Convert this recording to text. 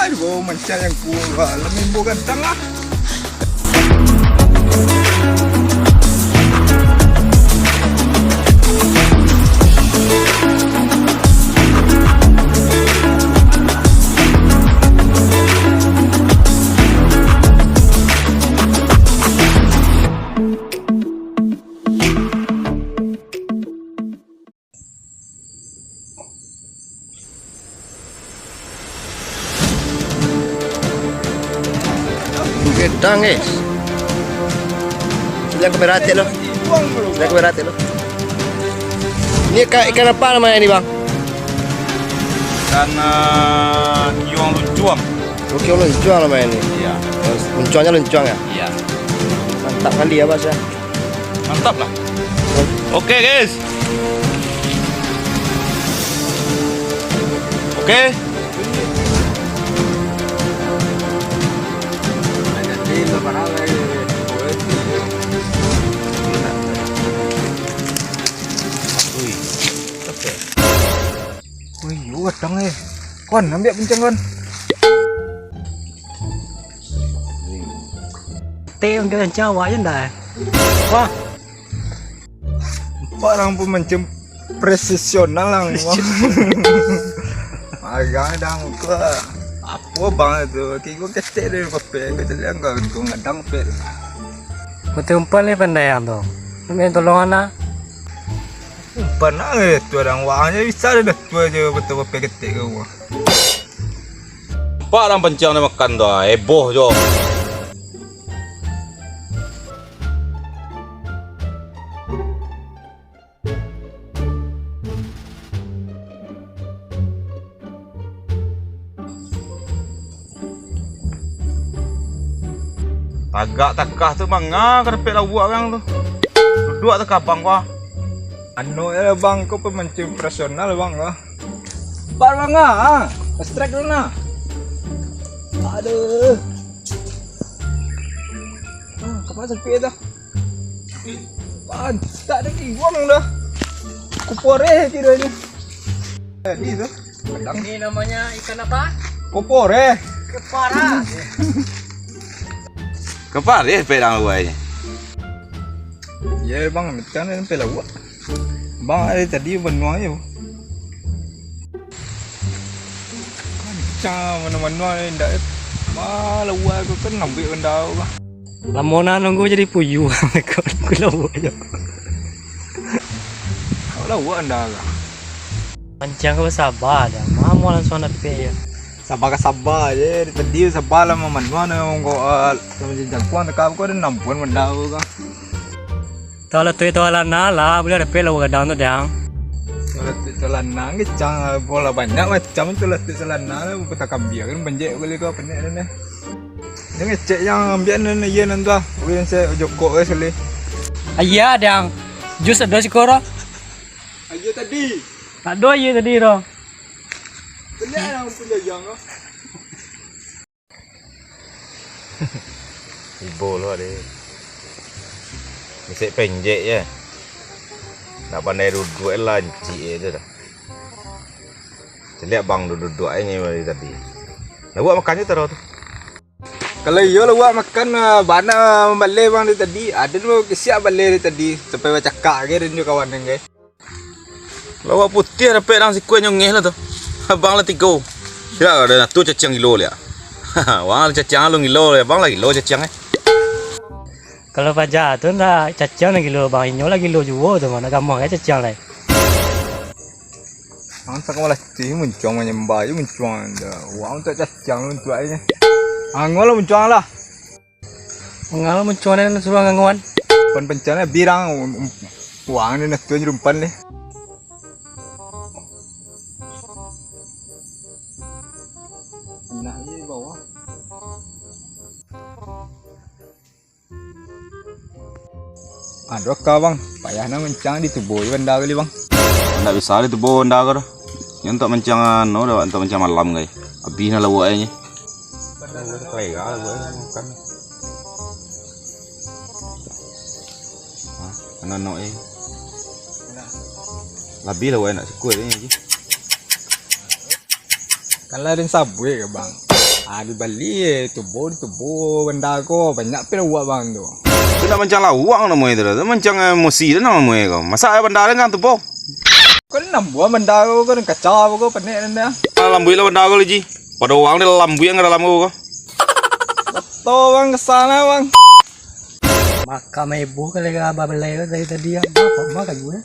Aduh, macam yang kurang. Lebih bukan tengah. Gedang guys. Sudah keberati loh. Sudah keberati loh. Ini ikan apa namanya ini bang? Ikan kiwang luncuang. Oke luncuang namanya ini. Iya. Luncuangnya luncuang ya? Iya. Mantap kali ya bos ya. Mantap lah. Oke guys. Oke. Wih, udang eh. Kon, ambil pincang kon. Tem cái Jawa chứ này. Wah, Orang pemancing presisional lang. Agak dang ke apa bang itu? Kiko ketek dari papel, kita lihat kau ngadang pel. betul umpan ni pandai yang tu. Ini tolong anak. Pernah itu orang wahnya bisa ada tu aja betul papel ketek kau. Pak orang pencang dia makan tu, heboh jo. Agak takah tu mangga kerepek lawak orang tu. Duduk tak bang wah. Anu ya bang, kau pemancing profesional bang lah. Bar bang ah, strike dulu na. Aduh. Kapan sepi dah? Tak ada kiwang dah. Kupore kiranya. Ini tu. Ini namanya ikan apa? Kupore. Kepara. Kepar dia pedang luai. Ya bang, macam ni pel awak. Bang ada tadi benua je. Macam mana-mana ni dah. Malah awak aku kan ambil benda lah. Lamona nunggu jadi puyuh. Aku lawa je. Kalau awak anda lah. Pancang kau sabar dah. Mamu langsung nak pay. Sabar je. Tadi sabar lah mana-mana kau sama jangkuan tak kau ada nampuan benda kau. Kalau tu itu ala nala boleh ada pay lawa kadang tu dah. Kalau celana ni cang bola banyak macam tu lah celana lah kita kambing kan banjek boleh kau penek ni. Dia ngecek yang ambil ni ye nanti ah. Boleh saya jokok sekali. Ayah dah. Jus ada sekarang. Ayo tadi. Tak ada ye tadi dah. Benar yang punya yang ah. Ibu lu ada. Mesti penjek je. Nak pandai duduk lanci je dah. Saya lihat bang duduk aja ni tadi. Nak buat makan je taruh tu. Kalau iya lah buat makan bana balik bang dari tadi. Ada tu kesiap balik dari tadi sampai baca cakap ke dan juga kawan dengan. Lawak putih ada pedang si kue nyongeh lah tu. Abang lah 3. Tidak ada nak tu cacang kilo dia. Wang cacang lu kilo dia, bang lah kilo cacang eh. Kalau pajak tu nak cacang lagi kilo bang inyo lagi kilo juga tu mana gampang kan cacang lai. Ang sa malah ti muncung menyembah muncung dah. Wang tak cacang lu tu aja. Angol muncung lah. Mengal muncul ni suruh ngangguan. Pencana birang wang ni nak tu rumpan ni. Nak je bawah. Aduh kau bang, payah nak mencang di tubuh benda kali bang. Tak bisa di tubuh anda kau. Yang untuk mencang no dah untuk mencang malam guys. Habis nak lawak aja. Kayak apa makan. Anak-anak lebih lah nak sekut ni. Kan lain sabwe ke bang. Di Bali tubuh benda ko banyak pila bang tu. Itu nak macam lawak nama itu lah. Macam emosi dah nama kau. Masa benda kan tu po. Kau ni buat benda ko kacau ko penek nanda. Lambu lah benda kau lagi. Pada orang ni lambu yang ada dalam kau. To bang kesana bang. Maka ibu kali ka babelay ko tadi apa makan gue.